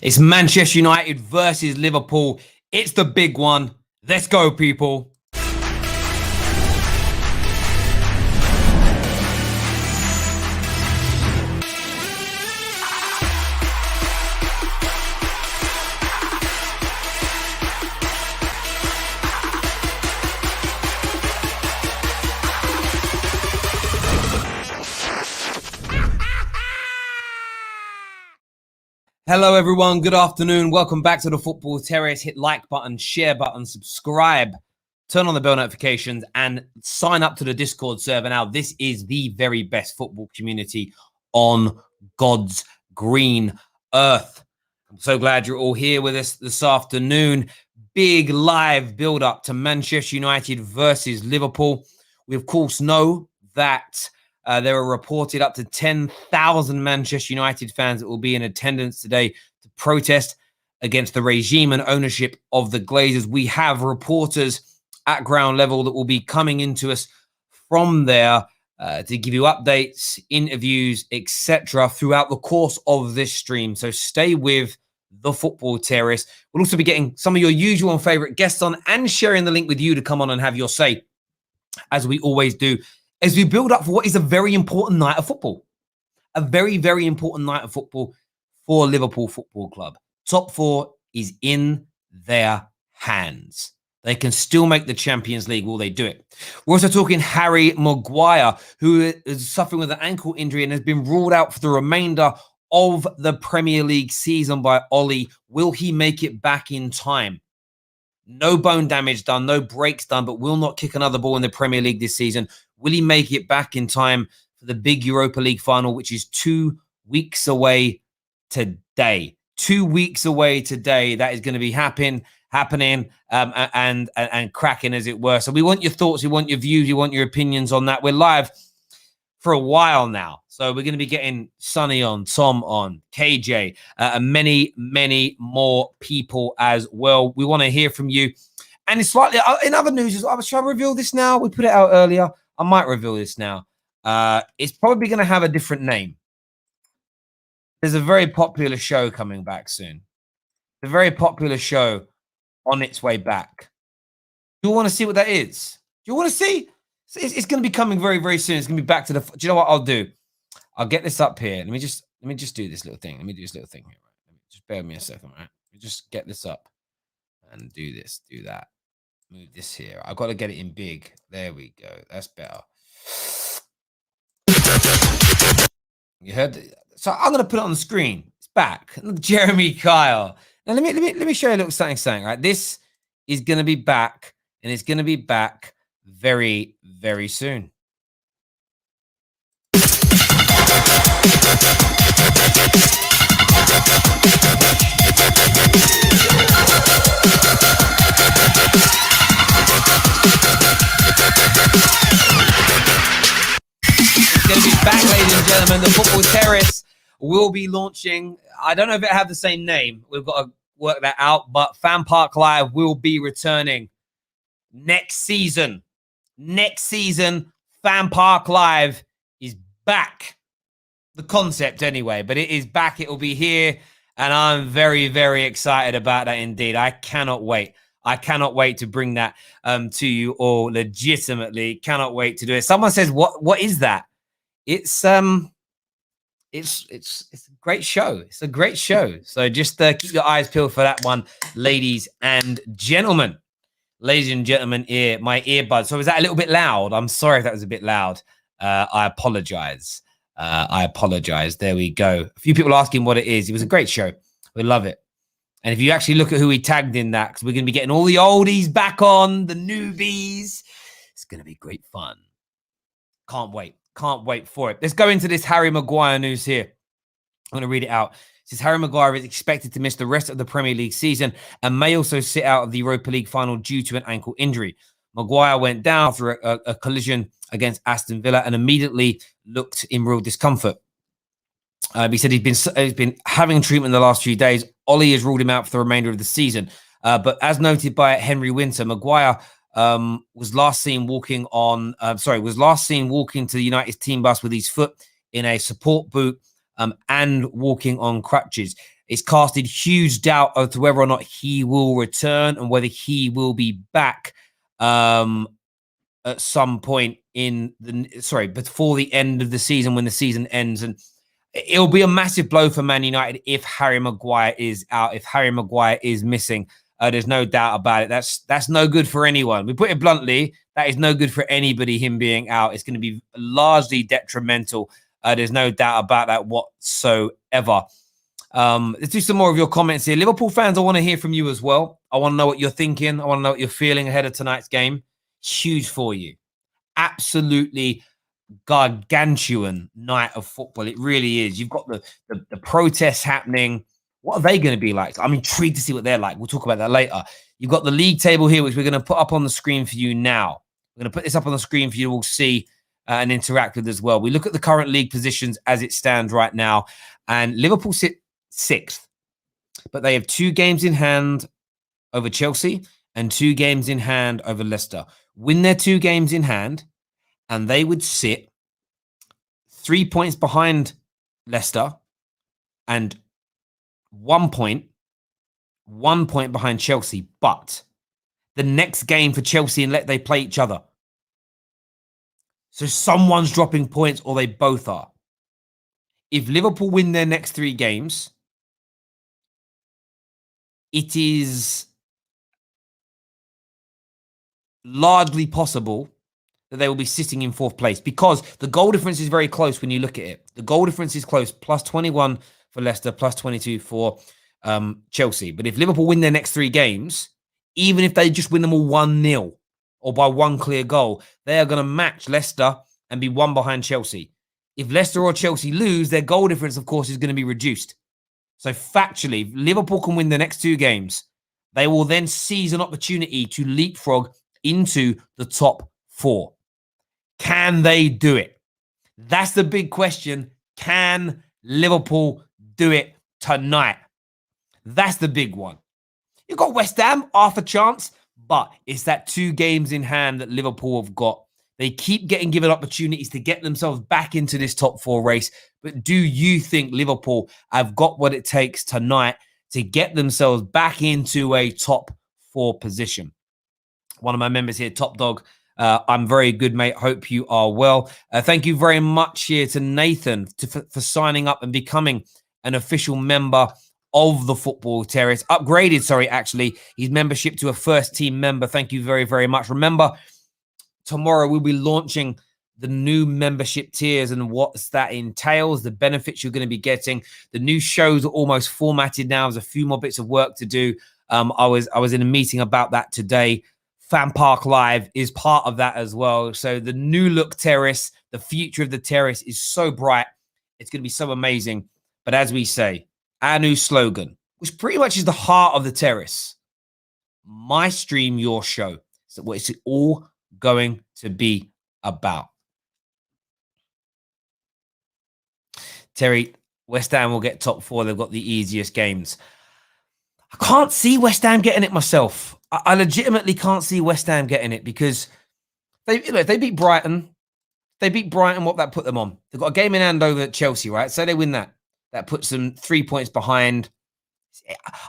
It's Manchester United versus Liverpool. It's the big one. Let's go, people. Hello, everyone. Good afternoon. Welcome back to the Football Terrace. Hit like button, share button, subscribe, turn on the bell notifications, and sign up to the Discord server. Now, this is the very best football community on God's green earth. I'm so glad you're all here with us this afternoon. Big live build-up to Manchester United versus Liverpool. We, of course, know that there are reported up to 10,000 Manchester United fans that will be in attendance today to protest against the regime and ownership of the Glazers. We have reporters at ground level that will be coming into us from there to give you updates, interviews, etc. throughout the course of this stream. So stay with the Football Terrace. We'll also be getting some of your usual and favourite guests on and sharing the link with you to come on and have your say, as we always do, as we build up for what is a very important night of football. A very, very important night of football for Liverpool Football Club. Top four is in their hands. They can still make the Champions League. Will they do it? We're also talking Harry Maguire, who is suffering with an ankle injury and has been ruled out for the remainder of the Premier League season by Ollie. Will he make it back in time? No bone damage done, no breaks done, but will not kick another ball in the Premier League this season. Will he make it back in time for the big Europa League final, which is 2 weeks away today? 2 weeks away today. That is going to be happening and cracking, as it were. So we want your thoughts, we want your views, we want your opinions on that. We're live for a while now. So we're going to be getting Sonny on, Tom on, KJ, and many, many more people as well. We want to hear from you. And it's slightly, in other news, should I reveal this now? We put it out earlier. I might reveal this now. It's probably going to have a different name. There's a very popular show coming back soon. A very popular show on its way back. Do you want to see what that is? Do you want to see? It's going to be coming very, very soon. It's going to be back to the... Do you know what I'll do? I'll get this up here. Let me just do this little thing. Let me do this little thing here. Right? Just bear with me a second, right? Let me just get this up and do this, do that. Move this here. I've got to get it in big. There we go. That's better. You heard that? So I'm going to put it on the screen. It's back. Look, Jeremy Kyle. Now let me show you a little something, right? This is going to be back, and it's going to be back very, very soon. It's going to be back, ladies and gentlemen. The Football Terrace will be launching. I don't know if it have the same name. We've got to work that out. But Fan Park Live will be returning next season. Next season, Fan Park Live is back. The concept anyway, but it is back. It will be here. And I'm very, very excited about that indeed. I cannot wait. I cannot wait to bring that to you all. Legitimately, cannot wait to do it. Someone says, "What is that?" It's a great show. It's a great show. So just keep your eyes peeled for that one, ladies and gentlemen. Ladies and gentlemen, my earbuds. So was that a little bit loud? I'm sorry if that was a bit loud. I apologize. I apologize. There we go. A few people asking what it is. It was a great show. We love it. And if you actually look at who we tagged in that, because we're going to be getting all the oldies back on, the newbies. It's going to be great fun. Can't wait. Can't wait for it. Let's go into this Harry Maguire news here. I'm going to read it out. It says Harry Maguire is expected to miss the rest of the Premier League season and may also sit out of the Europa League final due to an ankle injury. Maguire went down after a collision against Aston Villa and immediately looked in real discomfort. He said he's been having treatment the last few days. Ollie has ruled him out for the remainder of the season. But as noted by Henry Winter, Maguire was last seen walking to the United's team bus with his foot in a support boot and walking on crutches. It's casted huge doubt as to whether or not he will return and whether he will be back at some point before the end of the season, when the season ends. And it'll be a massive blow for Man United if Harry Maguire is out, if Harry Maguire is missing. There's no doubt about it. That's no good for anyone. We put it bluntly, that is no good for anybody, him being out. It's going to be largely detrimental. There's no doubt about that whatsoever. Let's do some more of your comments here. Liverpool fans, I want to hear from you as well. I want to know what you're thinking. I want to know what you're feeling ahead of tonight's game. Huge for you. Absolutely gargantuan night of football. It really is. You've got the protests happening. What are they going to be like? I'm intrigued to see what they're like. We'll talk about that later. You've got the league table here, which we're going to put up on the screen for you now. We're going to put this up on the screen for you. We'll see and interact with as well. We look at the current league positions as it stands right now, and Liverpool sit 6th, but they have 2 games in hand over Chelsea and 2 games in hand over Leicester. Win their 2 games in hand, and they would sit 3 points behind Leicester and 1 point behind Chelsea. But the next game for Chelsea and they play each other. So someone's dropping points, or they both are. If Liverpool win their next 3 games, it is largely possible that they will be sitting in 4th place, because the goal difference is very close when you look at it. The goal difference is close, plus 21 for Leicester, plus 22 for Chelsea. But if Liverpool win their next 3 games, even if they just win them all 1-0 or by 1 clear goal, they are going to match Leicester and be 1 behind Chelsea. If Leicester or Chelsea lose, their goal difference, of course, is going to be reduced. So factually, if Liverpool can win the next 2 games, they will then seize an opportunity to leapfrog into the top 4. Can they do it? That's the big question. Can Liverpool do it tonight? That's the big one. You've got West Ham, half a chance, but it's that 2 games in hand that Liverpool have got. They keep getting given opportunities to get themselves back into this top 4 race. But do you think Liverpool have got what it takes tonight to get themselves back into a top 4 position? One of my members here, Top Dog, I'm very good, mate. Hope you are well. Thank you very much here to Nathan for signing up and becoming an official member of the Football Terrace. Upgraded, actually, his membership to a first team member. Thank you very, very much. Remember, tomorrow we'll be launching the new membership tiers and what that entails, the benefits you're going to be getting. The new shows are almost formatted now. There's a few more bits of work to do. I was in a meeting about that today. Fan Park Live is part of that as well. So the new look terrace, the future of the terrace is so bright. It's going to be so amazing. But as we say, our new slogan, which pretty much is the heart of the terrace, my stream, your show. So what it's all going to be about. Terry, West Ham will get top 4. They've got the easiest games. I can't see West Ham getting it myself. I legitimately can't see West Ham getting it, because they beat Brighton. They beat Brighton. What that put them on? They've got a game in hand over Chelsea, right? So they win that. That puts them 3 points behind.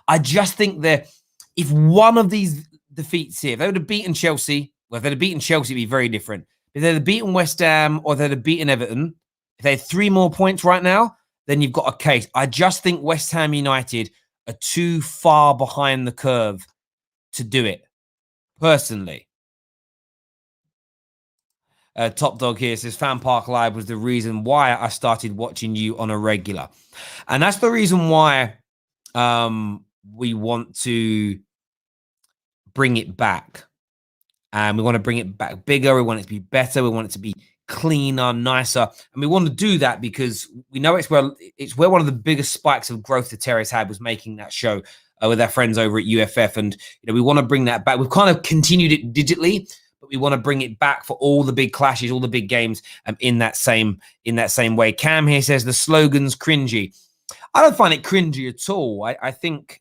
I just think that if one of these defeats here, if they would have beaten Chelsea, well, if they'd have beaten Chelsea, it'd be very different. If they'd have beaten West Ham or they'd have beaten Everton, if they had 3 more points right now, then you've got a case. I just think West Ham United are too far behind the curve to do it, personally. Top Dog here says, Fan Park Live was the reason why I started watching you on a regular. And that's the reason why we want to bring it back. And we want to bring it back bigger. We want it to be better. We want it to be cleaner, nicer. And we want to do that because we know it's where one of the biggest spikes of growth the Terrace had was making that show with our friends over at UFF. And we want to bring that back. We've kind of continued it digitally, but we want to bring it back for all the big clashes, all the big games in that same way. Cam here says the slogan's cringy. I don't find it cringy at all. I think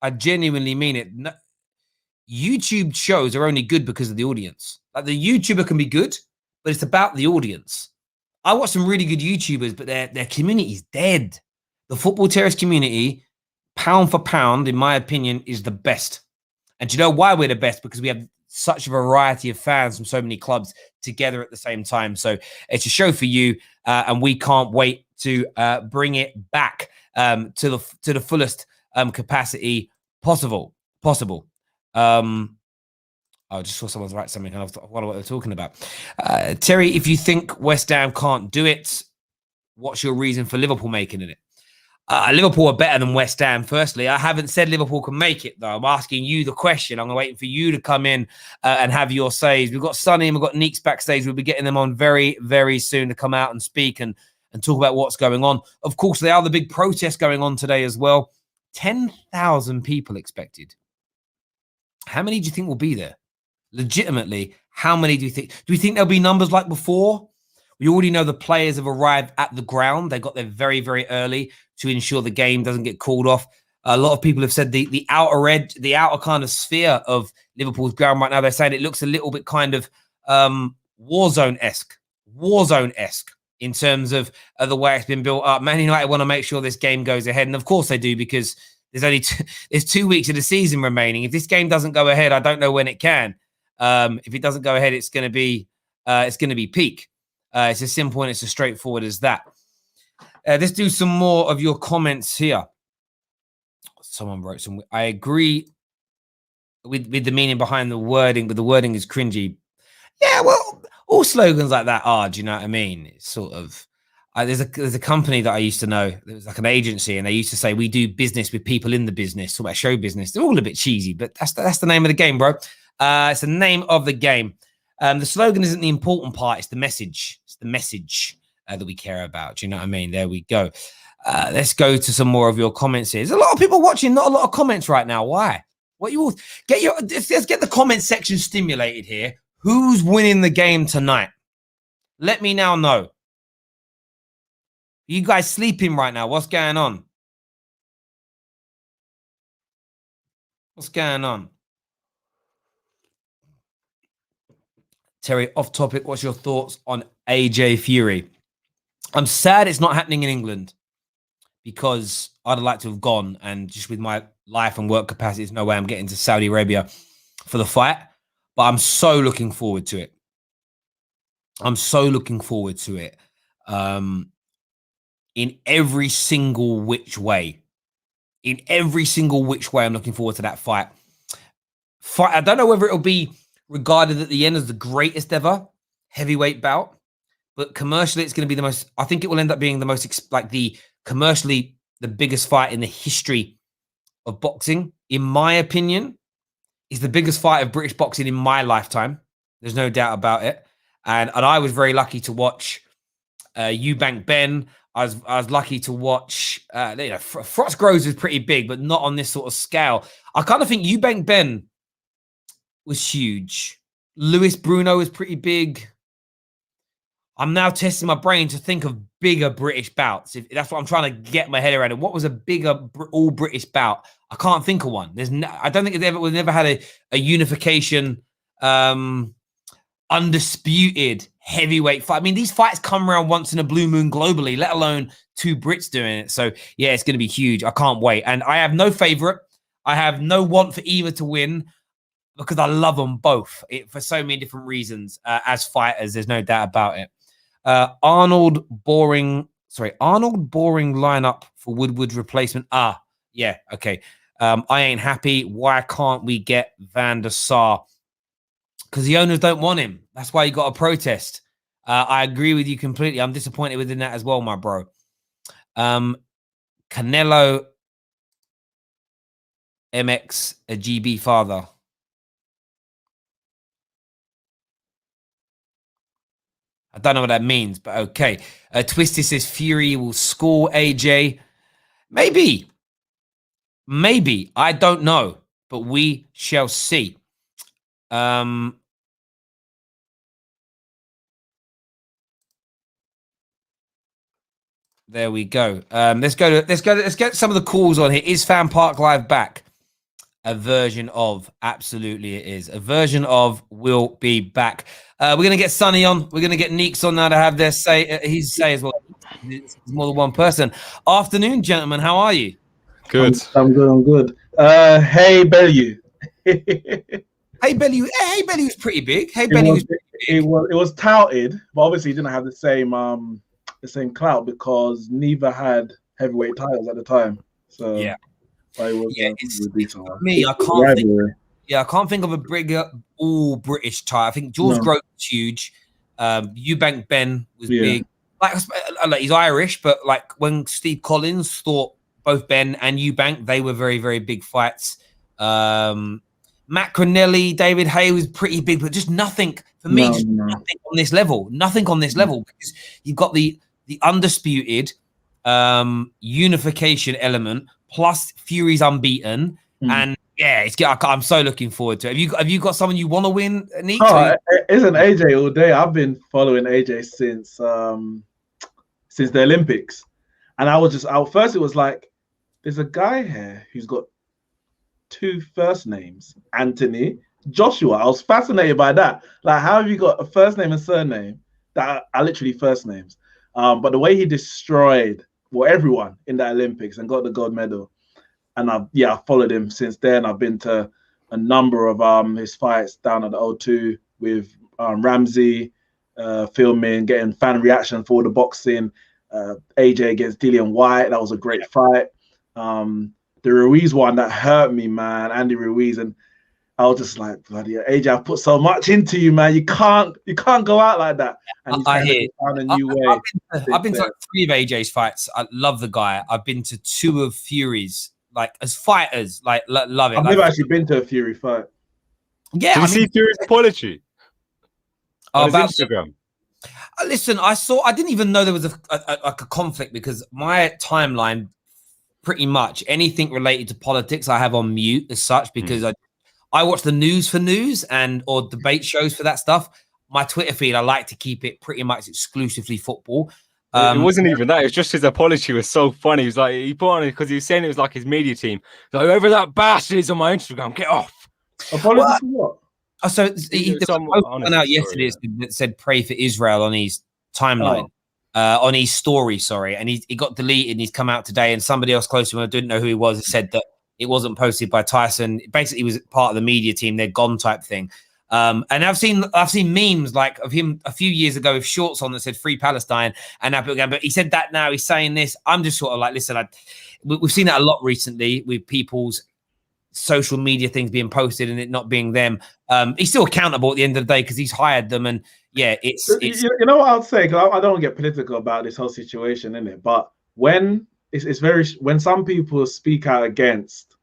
I genuinely mean it. No, YouTube shows are only good because of the audience. Like, the YouTuber can be good, but it's about the audience. I watch some really good YouTubers, but their community is dead. The Football Terrace community, pound for pound, in my opinion, is the best. And do you know why we're the best? Because we have such a variety of fans from so many clubs together at the same time. So it's a show for you, and we can't wait to bring it back to the fullest capacity possible. I just saw someone's write something, and I wonder what they're talking about. Terry, if you think West Ham can't do it, what's your reason for Liverpool making it? Liverpool are better than West Ham, firstly. I haven't said Liverpool can make it, though. I'm asking you the question. I'm waiting for you to come in and have your says. We've got Sonny and we've got Neeks backstage. We'll be getting them on very, very soon to come out and speak and talk about what's going on. Of course, there are the big protests going on today as well. 10,000 people expected. How many do you think will be there? Legitimately, how many do you think? Do you think there'll be numbers like before? We already know the players have arrived at the ground. They got there very, very early to ensure the game doesn't get called off. A lot of people have said the outer edge, the outer kind of sphere of Liverpool's ground right now, they're saying it looks a little bit kind of Warzone-esque in terms of the way it's been built up. Man United want to make sure this game goes ahead. And of course they do, because there's only there's 2 weeks of the season remaining. If this game doesn't go ahead, I don't know when it can. If it doesn't go ahead, it's going to be peak. It's as simple and it's as straightforward as that. Let's do some more of your comments here. Someone wrote some. I agree with the meaning behind the wording, but the wording is cringy. Yeah, well, all slogans like that are. Do you know what I mean? It's sort of. There's a company that I used to know. There was like an agency, and they used to say we do business with people in the business, talk about show business. They're all a bit cheesy, but that's the name of the game, bro. It's the name of the game. The slogan isn't the important part. It's the message. It's the message that we care about. Do you know what I mean? There we go. Let's go to some more of your comments here. There's a lot of people watching, not a lot of comments right now. Why? What you all let's get the comment section stimulated here. Who's winning the game tonight? Let me now know. Are you guys sleeping right now? What's going on? What's going on? Terry, off topic, what's your thoughts on AJ Fury? I'm sad it's not happening in England, because I'd like to have gone, and just with my life and work capacity, there's no way I'm getting to Saudi Arabia for the fight. But I'm so looking forward to it. I'm so looking forward to it. In every single which way. In every single which way, I'm looking forward to that fight. I don't know whether it'll be regarded at the end as the greatest ever heavyweight bout, but commercially it's going to be the most. I think it will end up being the most, like, commercially the biggest fight in the history of boxing, in my opinion. Is the biggest fight of British boxing in my lifetime. There's no doubt about it. And I was very lucky to watch Eubank Ben. I was lucky to watch. Frost Groves was pretty big, but not on this sort of scale. I kind of think Eubank Ben was huge. Lewis Bruno was pretty big. I'm now testing my brain to think of bigger British bouts. If that's what I'm trying to get my head around. And what was a bigger all British bout? I can't think of one. I don't think we've never had a unification, undisputed heavyweight fight. I mean, these fights come around once in a blue moon globally, let alone two Brits doing it. So yeah, it's going to be huge. I can't wait. And I have no favorite. I have no want for either to win, because I love them both for so many different reasons as fighters. There's no doubt about it. Arnold boring lineup for Woodward's replacement. Yeah, okay. I ain't happy. Why can't we get Van der Sar? Because the owners don't want him. That's why you got to protest. I agree with you completely. I'm disappointed within that as well, my bro. Canelo MX, a GB father. I don't know what that means, but okay. Twisty says Fury will score AJ. Maybe. I don't know, but we shall see. There we go. Let's get some of the calls on here. Is Fan Park Live back? A version of, absolutely it is. A version of will be back. We're going to get Sonny on. We're going to get Neeks on now to have their say. His say as well. It's more than one person. Afternoon, gentlemen. How are you? Good. I'm good. Hey, Bellew. Hey, Bellew. Hey, Bellew was pretty big. Hey, Bellew was pretty big. It was touted, but obviously it didn't have the same clout because neither had heavyweight titles at the time. So yeah. It was, me, I can't think of a bigger all British tie. I think George Groves was huge. Eubank Ben was big. Like he's Irish, but like when Steve Collins thought both Ben and Eubank, they were very, very big fights. Matt Cronelli, David Hay was pretty big, but just nothing for me. Nothing on this level. Nothing on this level because you've got the undisputed unification element. Plus Fury's unbeaten, and yeah, I'm so looking forward to it. Have you got someone you want to win, Neek? Isn't AJ all day? I've been following AJ since the Olympics, and I was just first it was like, there's a guy here who's got 2 first names, Anthony, Joshua. I was fascinated by that. Like, how have you got a first name and surname that are literally first names? But the way he destroyed everyone in the Olympics and got the gold medal. And I followed him since then. I've been to a number of his fights down at the O2 with Ramsey, filming, getting fan reaction for the boxing. AJ against Dillian White, that was a great fight. The Ruiz one that hurt me, man, Andy Ruiz, and I was just like, bloody AJ, I've put so much into you, man. You can't go out like that. And I hear. Found a new way. I've been to like 3 of AJ's fights. I love the guy. I've been to 2 of Fury's, like as fighters, like love it. I've never actually been to a Fury fight. Yeah, did you see Fury's apology on his Instagram? Listen, I didn't even know there was a conflict because my timeline, pretty much anything related to politics, I have on mute as such because I watch the news for news or debate shows for that stuff. My Twitter feed, I like to keep it pretty much exclusively football. It wasn't even that. It was just his apology was so funny. He was like, he put on it because he was saying it was like his media team. Like, whoever that bastard is on my Instagram, get off. Apology for what? So there was a post out yesterday that said pray for Israel on his timeline, on his story, sorry. And he got deleted and he's come out today. And somebody else close to him, I didn't know who he was, said that it wasn't posted by Tyson. Basically, it was part of the media team. They're gone type thing. And I've seen memes like of him a few years ago with shorts on that said "Free Palestine" and that again. But he said that now he's saying this. I'm just sort of like, listen, we've seen that a lot recently with people's social media things being posted and it not being them. He's still accountable at the end of the day because he's hired them. And yeah, it's you know what I'll say, because I don't get political about this whole situation, innit? But when when some people speak out against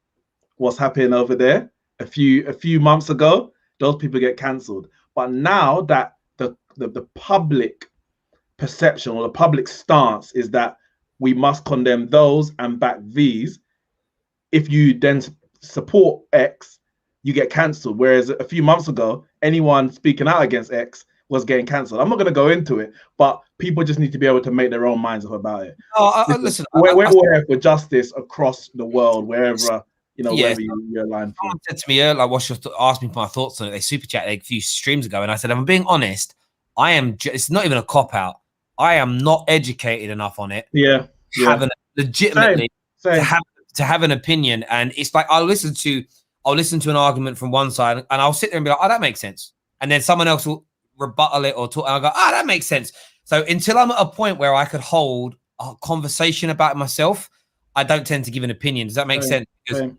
what's happening over there a few months ago, those people get cancelled. But now that the public perception or the public stance is that we must condemn those and back these, if you then support X, you get cancelled. Whereas a few months ago, anyone speaking out against X was getting cancelled. I'm not going to go into it, but people just need to be able to make their own minds up about it. Listen, we're all here for justice across the world, wherever wherever you're aligned for. Someone said to me earlier, asked me for my thoughts on it. They super chatted a few streams ago, and I said, if I'm being honest, it's not even a cop out. I am not educated enough on it. Yeah. Legitimately Same. To have an opinion, and it's like I'll listen to an argument from one side, and I'll sit there and be like, oh, that makes sense, and then someone else will rebuttal it or talk, and I'll go, oh, that makes sense. So until I'm at a point where I could hold a conversation about it myself, I don't tend to give an opinion. Does that make sense? Because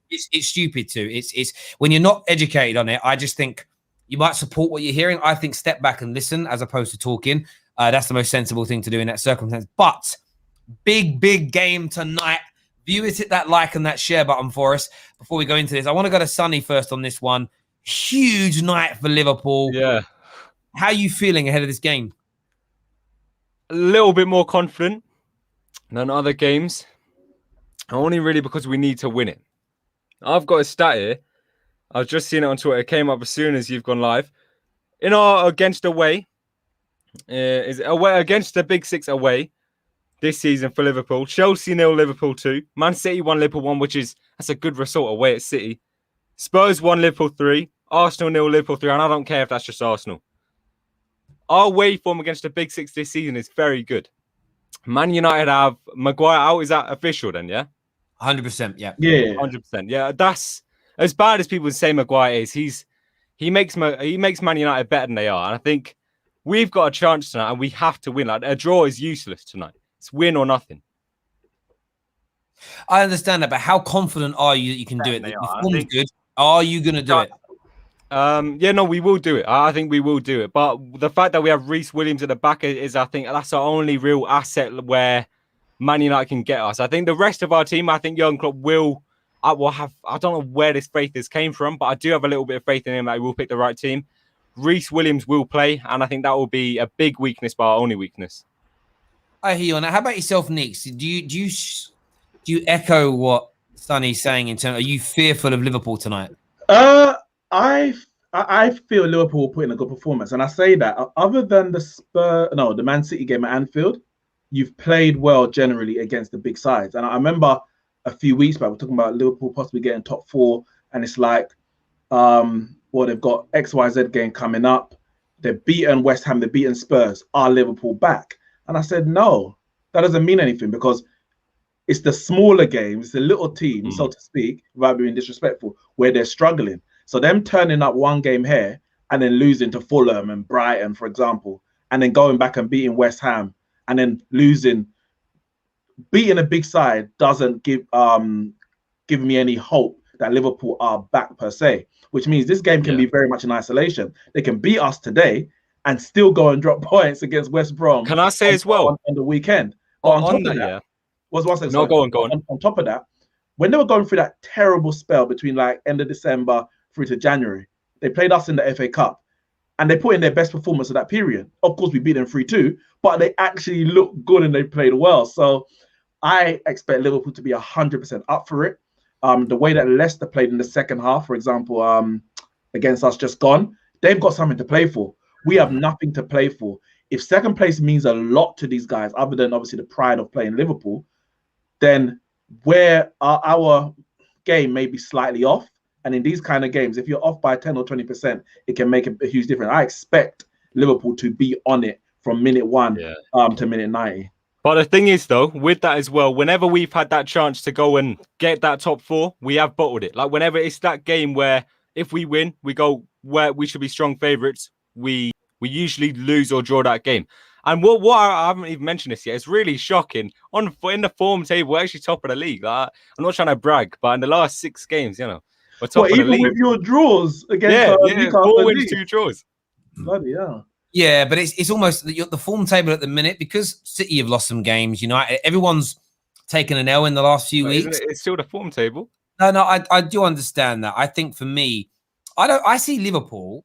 it's stupid too. It's when you're not educated on it. I just think you might support what you're hearing. I think step back and listen as opposed to talking. That's the most sensible thing to do in that circumstance. But big game tonight. Viewers, hit that like and that share button for us before we go into this. I want to go to Sonny first on this one. Huge night for Liverpool. Yeah. How are you feeling ahead of this game? A little bit more confident than other games. Only really because we need to win it. I've got a stat here. I've just seen it on Twitter. It came up as soon as you've gone live. In our against away, against the Big Six away this season for Liverpool. Chelsea 0, Liverpool 2. Man City 1, Liverpool 1, that's a good result away at City. Spurs 1, Liverpool 3. Arsenal 0, Liverpool 3. And I don't care if that's just Arsenal. Our away form against the Big Six this season is very good. Man United have Maguire out. Is that official then, yeah? 100%, yeah. Yeah. 100%. Yeah, that's as bad as people say Maguire is. He makes Man United better than they are. And I think we've got a chance tonight and we have to win. Like, a draw is useless tonight. It's win or nothing. I understand that, but how confident are you that you can do it? The form's good. Are you going to do it? Yeah, no, we will do it. I think we will do it. But the fact that we have Reece Williams at the back is, I think, that's our only real asset where Man United can get us. I think the rest of our team, I think Jurgen Klopp will have. I don't know where this faith came from, but I do have a little bit of faith in him that he will pick the right team. Reece Williams will play, and I think that will be a big weakness, but our only weakness. I hear you on that. How about yourself, Nix? Do you echo what Sonny's saying in terms? Are you fearful of Liverpool tonight? I feel Liverpool will put in a good performance, and I say that other than the Man City game at Anfield, you've played well generally against the big sides. And I remember a few weeks back we're talking about Liverpool possibly getting top 4, and it's like, they've got XYZ game coming up. They've beaten West Ham, they've beaten Spurs. Are Liverpool back? And I said no, that doesn't mean anything because it's the smaller games, the little teams, so to speak, without being disrespectful, where they're struggling. So them turning up one game here and then losing to Fulham and Brighton, for example, and then going back and beating West Ham and then beating a big side doesn't give me any hope that Liverpool are back per se, which means this game can be very much in isolation. They can beat us today and still go and drop points against West Brom. Can I say as well? On the weekend. But on top of that, go on. On top of that, when they were going through that terrible spell between like end of December through to January, they played us in the FA Cup and they put in their best performance of that period. Of course, we beat them 3-2, but they actually looked good and they played well. So I expect Liverpool to be 100% up for it. The way that Leicester played in the second half, for example, against us just gone, they've got something to play for. We have nothing to play for. If second place means a lot to these guys, other than obviously the pride of playing Liverpool, then where our game may be slightly off, and in these kind of games, if you're off by 10 or 20%, it can make a huge difference. I expect Liverpool to be on it from minute 1 to minute 90. But the thing is, though, with that as well, whenever we've had that chance to go and get that top 4, we have bottled it. Like whenever it's that game where if we win, we go where we should be strong favourites, we usually lose or draw that game. And what I haven't even mentioned this yet, it's really shocking. In the form table, we're actually top of the league. Like, I'm not trying to brag, but in the last 6 games, we're top of the league. Even with your draws against Newcastle, 4 wins, 2 draws. Bloody hell. Yeah, but it's almost the form table at the minute because City have lost some games. Everyone's taken an L in the last few weeks. It's still the form table. No, I do understand that. I think for me, I see Liverpool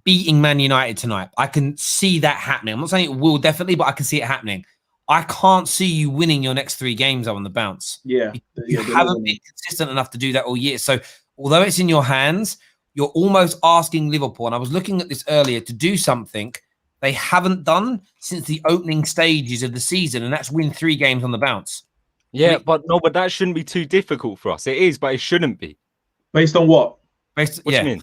beating Man United tonight. I can see that happening. I'm not saying it will definitely, but I can see it happening. I can't see you winning your next 3 games on the bounce. Yeah. You haven't been consistent enough to do that all year. So although it's in your hands, you're almost asking Liverpool, and I was looking at this earlier, to do something they haven't done since the opening stages of the season, and that's win 3 games on the bounce. Yeah, but that shouldn't be too difficult for us. It is, but it shouldn't be. Based on what? What do you mean?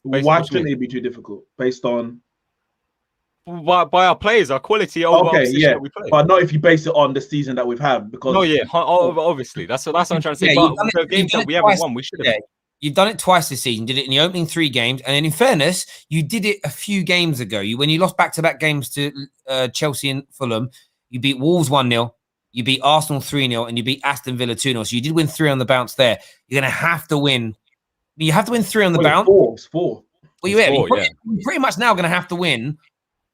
Why shouldn't it be too difficult? Based on by our players, our quality over our position that we play. But not if you base it on the season that we've had. Because obviously that's what I'm trying to say. But the games that we haven't won, we should have. You've done it twice this season. Did it in the opening 3 games, and then in fairness, you did it a few games ago. When you lost back-to-back games to Chelsea and Fulham, you beat Wolves 1-0, you beat Arsenal 3-0, and you beat Aston Villa 2-0. So you did win 3 on the bounce there. You're going to have to win. You have to win 3 on the bounce. 4. Well, you're pretty much now going to have to win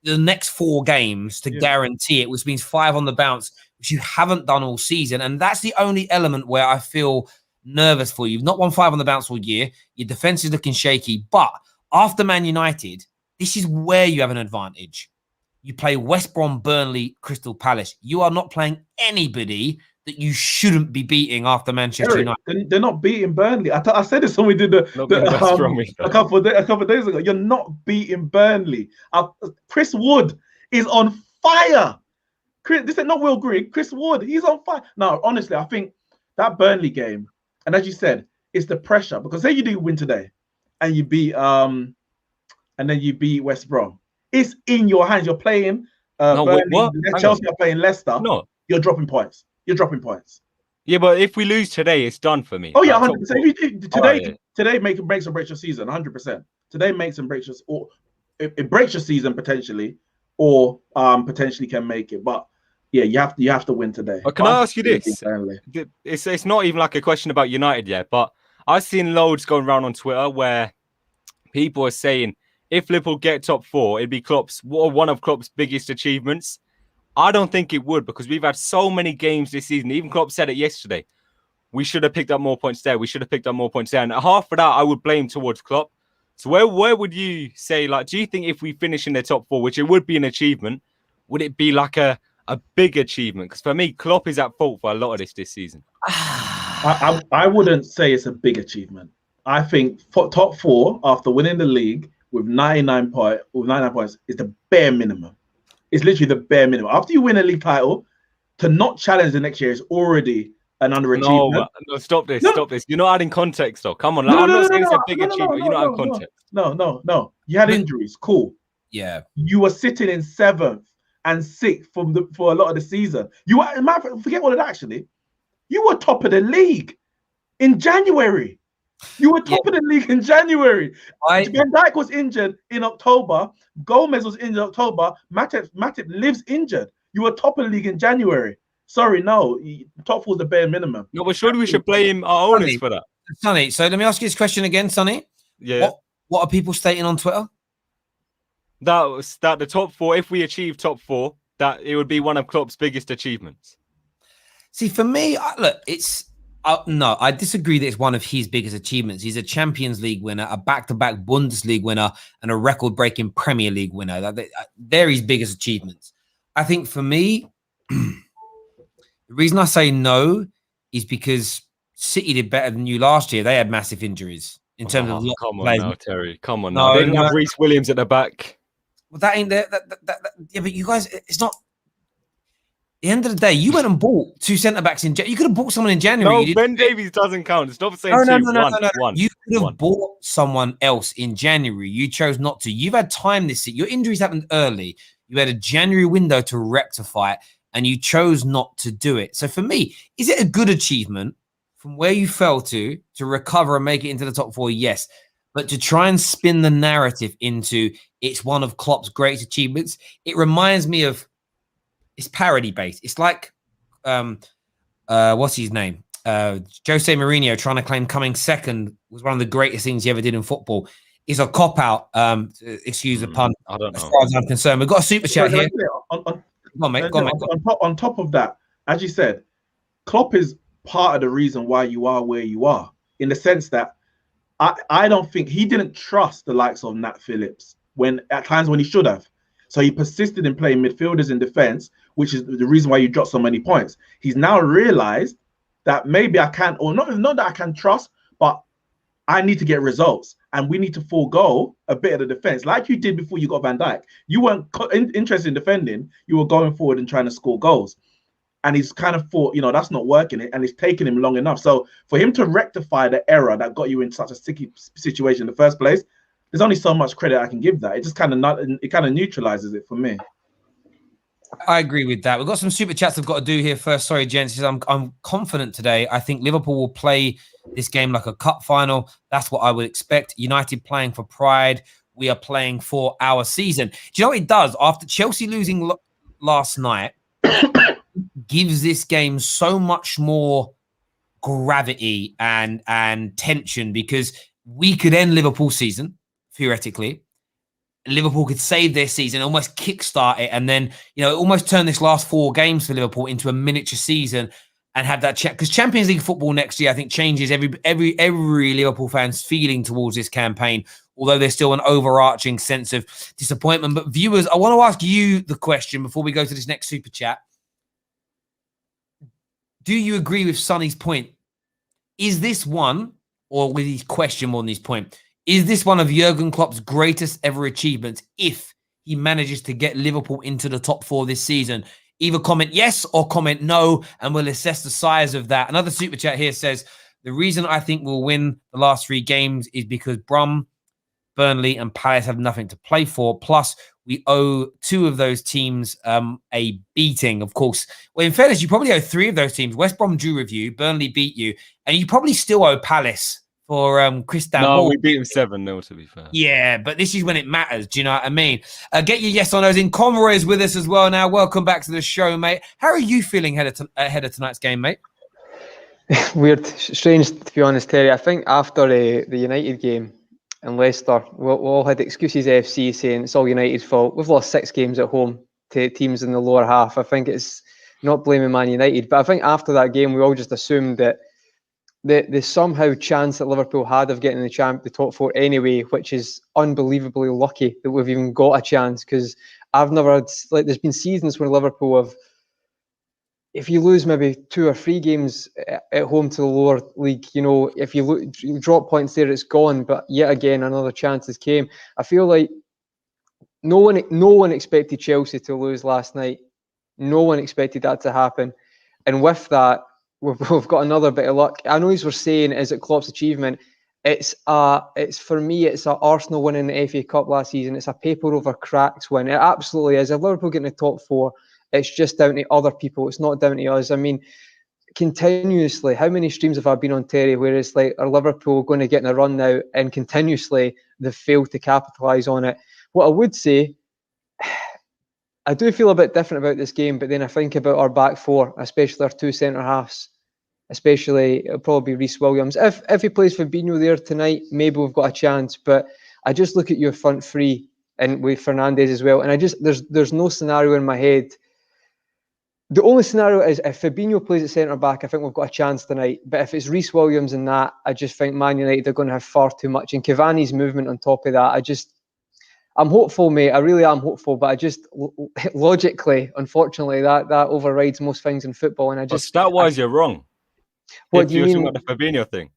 the next 4 games to guarantee it, which means 5 on the bounce, which you haven't done all season. And that's the only element where I feel nervous for you. You've not won 5 on the bounce all year. Your defense is looking shaky. But after Man United, this is where you have an advantage. You play West Brom, Burnley, Crystal Palace. You are not playing anybody that you shouldn't be beating after Manchester United. They're not beating Burnley. I said this when we did a couple of days ago. You're not beating Burnley. Chris Wood is on fire. This is not Will Grigg. Chris Wood, he's on fire. Now, honestly, I think that Burnley game, and as you said, it's the pressure. Because say you do win today, and you beat West Brom. It's in your hands. You're playing Burnley, what? Chelsea are playing Leicester. No, you're dropping points. Yeah, but if we lose today, it's done for me. Oh yeah, 100%. Today makes or breaks your season, 100%. Today makes and breaks your, or it breaks your season potentially, or potentially can make it. But yeah, you have to win today. But can I ask you this? It's not even like a question about United yet, but I've seen loads going around on Twitter where people are saying if Liverpool get top 4, it'd be one of Klopp's biggest achievements. I don't think it would, because we've had so many games this season. Even Klopp said it yesterday. We should have picked up more points there. We should have picked up more points there. And half of that I would blame towards Klopp. So where would you say, like, do you think if we finish in the top 4, which it would be an achievement, would it be like a big achievement? Because for me, Klopp is at fault for a lot of this season. I wouldn't say it's a big achievement. I think top 4 after winning the league with 99 points is the bare minimum. It's literally the bare minimum. After you win a league title, to not challenge the next year is already an underachievement. No, stop this. You're not adding context, though. Come on. I'm not saying it's a big achievement. You're not adding context. No. You had injuries. Cool. Yeah. You were sitting in 7th and 6th for a lot of the season. Forget all of that, actually. You were top of the league in January. You were top of the league in January. Van Dijk was injured in October. Gomez was injured in October. Matip lives injured. You were top of the league in January. Sorry, no. Top 4 is the bare minimum. No, but surely we should blame our owners for that. Sonny, so let me ask you this question again, Sonny. Yeah. What are people stating on Twitter? That the top 4, if we achieve top 4, that it would be one of Klopp's biggest achievements. See, for me, look, no, I disagree that it's one of his biggest achievements. He's a Champions League winner, a back-to-back Bundesliga winner, and a record-breaking Premier League winner. They're his biggest achievements. I think for me, the reason I say no is because City did better than you last year. They had massive injuries in terms of come on players. now, Terry. Come on now. They didn't have Reece Williams at the back. Well, that ain't there. Yeah, but you guys, it's not. At the end of the day, you went and bought 2 centre-backs in January. You could have bought someone in January. No, Ben Davies doesn't count. Stop saying no. You could have bought someone else in January. You chose not to. You've had time this season. Your injuries happened early. You had a January window to rectify it, and you chose not to do it. So for me, is it a good achievement from where you fell to recover and make it into the top 4? Yes. But to try and spin the narrative into it's one of Klopp's great achievements, it reminds me of, it's parody based. It's like, what's his name? Jose Mourinho trying to claim coming second was one of the greatest things he ever did in football. It's a cop out. Excuse the pun. I don't know. As far as I'm concerned, we've got a super chat here. Go on, mate. On top of that, as you said, Klopp is part of the reason why you are where you are, in the sense that I don't think he didn't trust the likes of Nat Phillips at times when he should have. So he persisted in playing midfielders in defense, which is the reason why you dropped so many points. He's now realized that maybe I can, or not that I can trust, but I need to get results, and we need to forego a bit of the defense, like you did before you got Van Dijk. You weren't interested in defending; you were going forward and trying to score goals. And he's kind of thought, that's not working, and it's taken him long enough. So for him to rectify the error that got you in such a sticky situation in the first place, there's only so much credit I can give that. It just kind of neutralizes it for me. I agree with that. We've got some super chats I've got to do here first. Sorry, gents. I'm confident today. I think Liverpool will play this game like a cup final. That's what I would expect. United playing for pride. We are playing for our season. Do you know what it does? After Chelsea losing last night, gives this game so much more gravity and tension, because we could end Liverpool's season, theoretically. Liverpool could save their season, almost kickstart it, and then almost turn this last 4 games for Liverpool into a miniature season and have that because Champions League football next year, I think, changes every Liverpool fan's feeling towards this campaign. Although there's still an overarching sense of disappointment. But viewers, I want to ask you the question before we go to this next super chat. Do you agree with Sonny's point? Is this one, or with his question more than his point, is this one of Jurgen Klopp's greatest ever achievements if he manages to get Liverpool into the top 4 this season? Either comment yes or comment no, and we'll assess the size of that. Another super chat here says, The reason I think we'll win the last 3 games is because Burnley and Palace have nothing to play for. Plus, we owe 2 of those teams a beating, of course. Well, in fairness, you probably owe 3 of those teams. West Brom drew with you, Burnley beat you, and you probably still owe Palace for Christian No, Hall. we beat him 7-0, to be fair. Yeah, but this is when it matters. Do you know what I mean? Get your yes or no's in. Conroy is with us as well now. Welcome back to the show, mate. How are you feeling ahead of tonight's game, mate? Weird, strange to be honest, Terry. I think after the United game in Leicester, we all had excuses, AFC, saying it's all United's fault. We've lost 6 games at home to teams in the lower half. I think it's not blaming Man United, but I think after that game, we all just assumed that the somehow chance that Liverpool had of getting the top 4 anyway, which is unbelievably lucky that we've even got a chance, because I've never had, like, there's been seasons where Liverpool have, if you lose maybe 2 or 3 games at home to the lower league, you know, if you drop points there, it's gone. But yet again, another chance has came. I feel like no one expected Chelsea to lose last night. No one expected that to happen. And with that, we've got another bit of luck. I know you were saying, is it Klopp's achievement? It's for me, it's a Arsenal winning the FA Cup last season. It's a paper over cracks win. It absolutely is. If Liverpool get in the top 4, it's just down to other people. It's not down to us. I mean, continuously, how many streams have I been on, Terry, where it's like, are Liverpool going to get in a run now? And continuously, they've failed to capitalise on it. What I would say, I do feel a bit different about this game, but then I think about our back 4, especially our 2 centre-halves, especially it'll probably be Reece Williams. If he plays Fabinho there tonight, maybe we've got a chance. But I just look at your front 3 and with Fernandes as well, and I just there's no scenario in my head. The only scenario is if Fabinho plays at centre-back, I think we've got a chance tonight. But if it's Reece Williams and that, I just think Man United are going to have far too much. And Cavani's movement on top of that, I'm hopeful, mate. I really am hopeful. But I just, logically, unfortunately, that overrides most things in football. And I just... Stat-wise, you're wrong. What do you mean? About the Fabinho thing.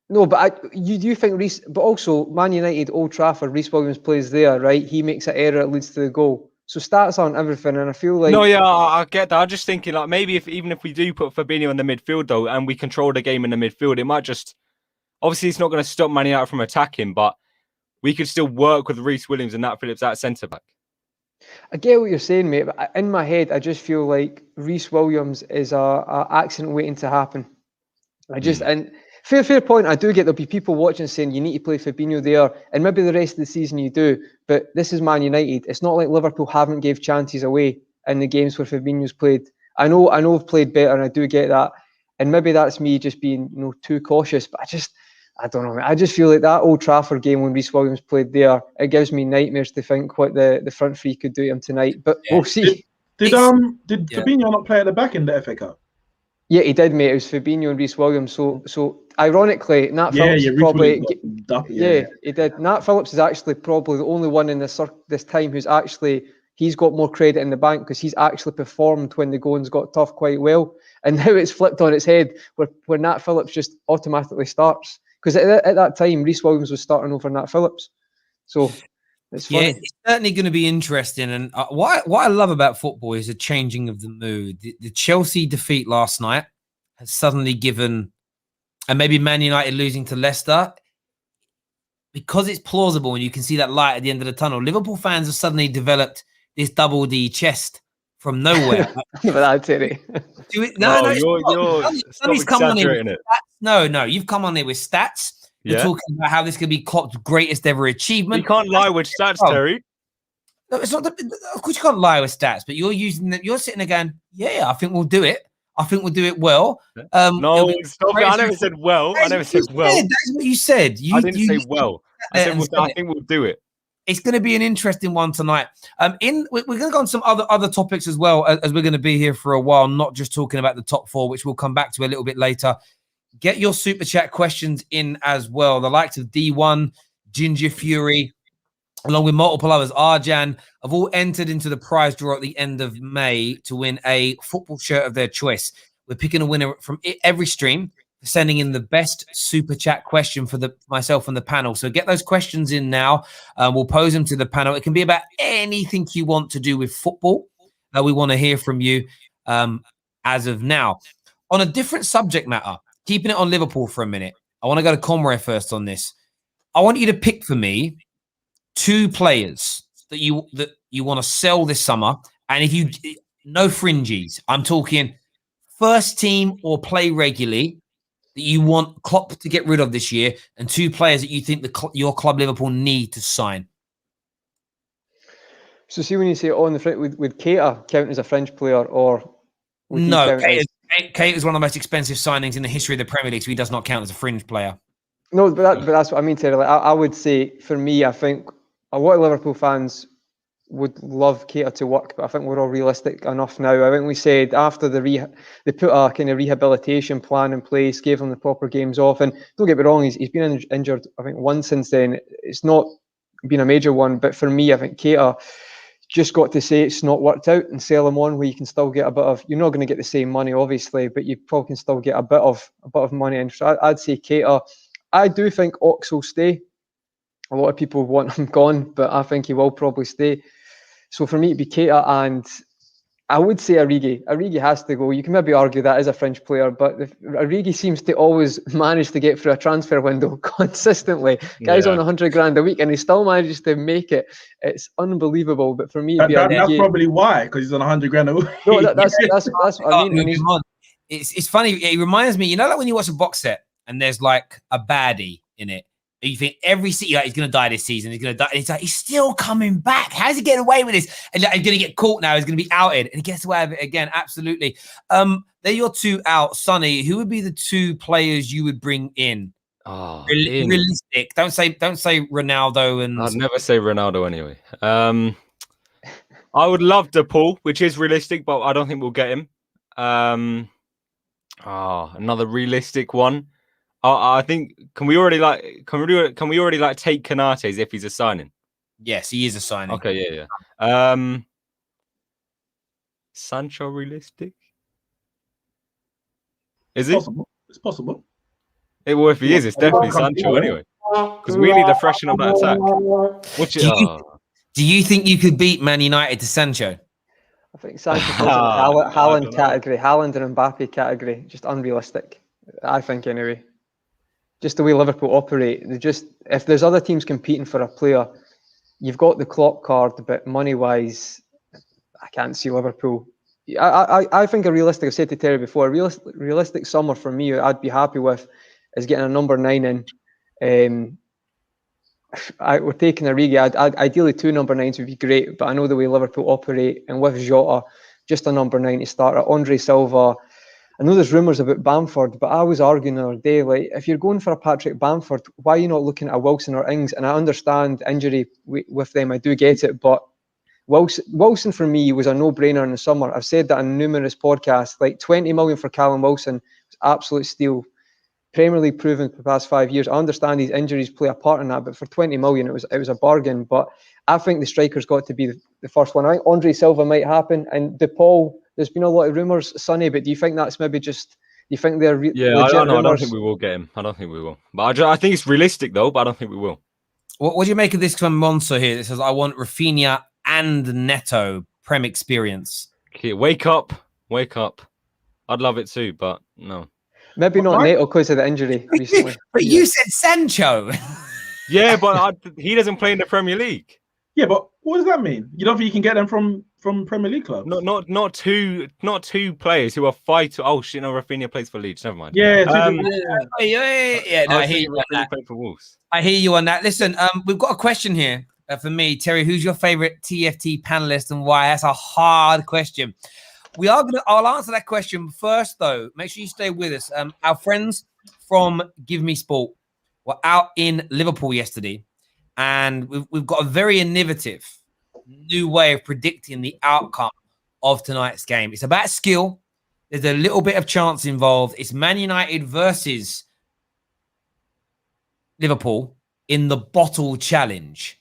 No, but you do think Reece... But also, Man United, Old Trafford, Reece Williams plays there, right? He makes an error, it leads to the goal. So stats aren't everything, and I feel like... No, yeah, I get that. I'm just thinking, like, maybe even if we do put Fabinho in the midfield, though, and we control the game in the midfield, it might just... Obviously, it's not going to stop Man United from attacking, but we could still work with Reece Williams and Nat Phillips at centre-back. I get what you're saying, mate, but in my head, I just feel like Reece Williams is a accident waiting to happen. And fair point, I do get there'll be people watching saying you need to play Fabinho there, and maybe the rest of the season you do, but this is Man United. It's not like Liverpool haven't gave chances away in the games where Fabinho's played. I know I've played better, and I do get that, and maybe that's me just being too cautious, but I don't know, man. I just feel like that Old Trafford game when Reece Williams played there, it gives me nightmares to think what the front 3 could do to him tonight, but we'll see. Did Fabinho not play at the back in the FA Cup? Yeah, he did, mate. It was Fabinho and Reece Williams. So ironically, Nat Phillips probably... he did. Nat Phillips is actually probably the only one in this time who's actually... He's got more credit in the bank because he's actually performed when the goings got tough quite well. And now it's flipped on its head where Nat Phillips just automatically starts. Because at that time, Reece Williams was starting over Nat Phillips. So... It's funny. Yeah, it's certainly going to be interesting. And what I love about football is the changing of the mood. The Chelsea defeat last night has suddenly given, and maybe Man United losing to Leicester, because it's plausible and you can see that light at the end of the tunnel. Liverpool fans have suddenly developed this double D chest from nowhere. That's it. You're exaggerating it. No, you've come on here with stats. You're talking about how this could be Klopp's greatest ever achievement. You can't lie with stats, Terry. No, it's not. Of course, you can't lie with stats, but you're using that. You're sitting there going, "Yeah, I think we'll do it. I think we'll do it well." No, stop it. I never said well. I never said well. That's what you said. I didn't say well. I said I think we'll do it. It's going to be an interesting one tonight. We're going to go on some other topics as well, as we're going to be here for a while, not just talking about the top 4, which we'll come back to a little bit later. Get your super chat questions in as well. The likes of D1, Ginger Fury, along with multiple others, Arjan, have all entered into the prize draw at the end of May to win a football shirt of their choice. We're picking a winner from every stream, sending in the best super chat question for myself and the panel. So get those questions in now. We'll pose them to the panel. It can be about anything you want to do with football. We want to hear from you as of now. On a different subject matter, keeping it on Liverpool for a minute. I want to go to Conway first on this. I want you to pick for me 2 players that you want to sell this summer, and if you no fringies, I'm talking first team or play regularly that you want Klopp to get rid of this year, and 2 players that you think your club Liverpool need to sign. So see, when you say on the front, would Keita count as a fringe player, or no? Keita is one of the most expensive signings in the history of the Premier League, so he does not count as a fringe player. No, but that's what I mean, Terry. Like, I would say, for me, I think a lot of Liverpool fans would love Keita to work, but I think we're all realistic enough now. I think we said after they put a kind of rehabilitation plan in place, gave him the proper games off, and don't get me wrong, he's been injured, I think, once since then. It's not been a major one, but for me, I think Keita just got to say it's not worked out and sell him on, where you can still get a bit of, you're not going to get the same money, obviously, but you probably can still get a bit of money in. So I'd say Keita. I do think Ox will stay. A lot of people want him gone, but I think he will probably stay. So for me, it'd be Keita, and I would say Origi. Origi has to go. You can maybe argue that is a French player, but Origi seems to always manage to get through a transfer window consistently. Guy's on 100 grand a week, and he still manages to make it. It's unbelievable. But for me, that's probably why, because he's on 100 grand a week. No, that's what I mean. It's funny. It reminds me, like when you watch a box set and there's like a baddie in it. You think every season, like, he's going to die this season. He's going to die. And it's like, he's still coming back. How's he getting away with this? And like, he's going to get caught now. He's going to be outed. And he gets away with it again. Absolutely. They're your 2 out. Sonny, who would be the 2 players you would bring in? Realistic. Don't say Ronaldo. And I'd never say Ronaldo anyway. I would love DePaul, which is realistic, but I don't think we'll get him. Another realistic one. I think can we already take Konate as if he's a signing? Yes, he is a signing. Okay, yeah. Sancho realistic? Is it? It's possible. Well, if he is, it's definitely Sancho anyway. Because we need to freshen up that attack. Do you think you could beat Man United to Sancho? I think Sancho is in the Haaland category, Haaland and Mbappe category. Just unrealistic, I think, anyway. Just the way Liverpool operate, if there's other teams competing for a player, you've got the Klopp card, but money-wise, I can't see Liverpool. I think a realistic, I've said to Terry before, a realistic summer for me, I'd be happy with, is getting a number 9 in. We're taking Origi. Ideally 2 number 9s would be great, but I know the way Liverpool operate, and with Jota, just a number 9 to start. Andre Silva. I know there's rumours about Bamford, but I was arguing the other day, like, if you're going for a Patrick Bamford, why are you not looking at a Wilson or Ings? And I understand injury with them, I do get it, but Wilson for me was a no-brainer in the summer. I've said that on numerous podcasts. Like 20 million for Callum Wilson was absolute steal. Premier League proven for the past 5 years. I understand these injuries play a part in that, but for 20 million, it was a bargain. But I think the striker's got to be the first one. I think Andre Silva might happen, and DePaul. There's been a lot of rumours, Sonny, but do you think that's maybe just? You think they're legit I don't rumours? think we will get him. I don't think we will. But I think it's realistic though. But I don't think we will. What do you make of this from Monster here? That says, "I want Rafinha and Neto Prem experience." Okay, wake up. I'd love it too, but no. Maybe not Neto because of the injury recently. But you said Sancho. Yeah, but he doesn't play in the Premier League. Yeah, but what does that mean? You don't think you can get them from Premier League clubs? Not two players who are fighting. Oh shit! No, Rafinha plays for Leeds. Never mind. Yeah. No, I hear you on that. For Wolves. I hear you on that. Listen, we've got a question here for me, Terry. Who's your favorite TFT panelist and why? That's a hard question. I'll answer that question first, though. Make sure you stay with us. Our friends from Give Me Sport were out in Liverpool yesterday, and we've got a very innovative new way of predicting the outcome of tonight's game. It's about skill. There's a little bit of chance involved. It's Man United versus Liverpool in the bottle challenge.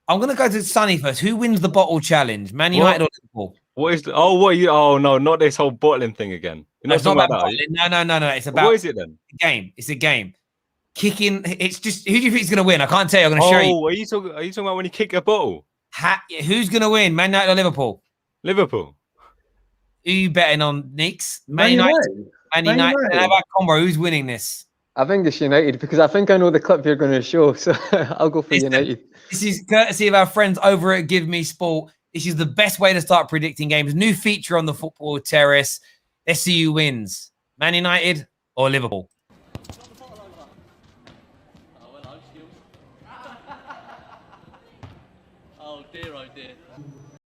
I'm going to go to Sonny first. Who wins the bottle challenge? Man United or Liverpool? What is? Oh no, not this whole bottling thing again. It's not about bottling. No. It's about. What is it then? It's a game. Kicking. It's just who do you think is going to win? I can't tell you. I'm going to show you. Are you talking about when you kick a bottle? Who's going to win? Man United or Liverpool? Liverpool. Who are you betting on, Nix? Man United. Man Man United. United. How about Combo? Who's winning this? I think it's United because I think I know the clip you're going to show. So I'll go for Listen, United. This is courtesy of our friends over at Give Me Sport. This is the best way to start predicting games. New feature on the Football Terrace. Let's see who wins. Man United or Liverpool? Oh dear, oh dear.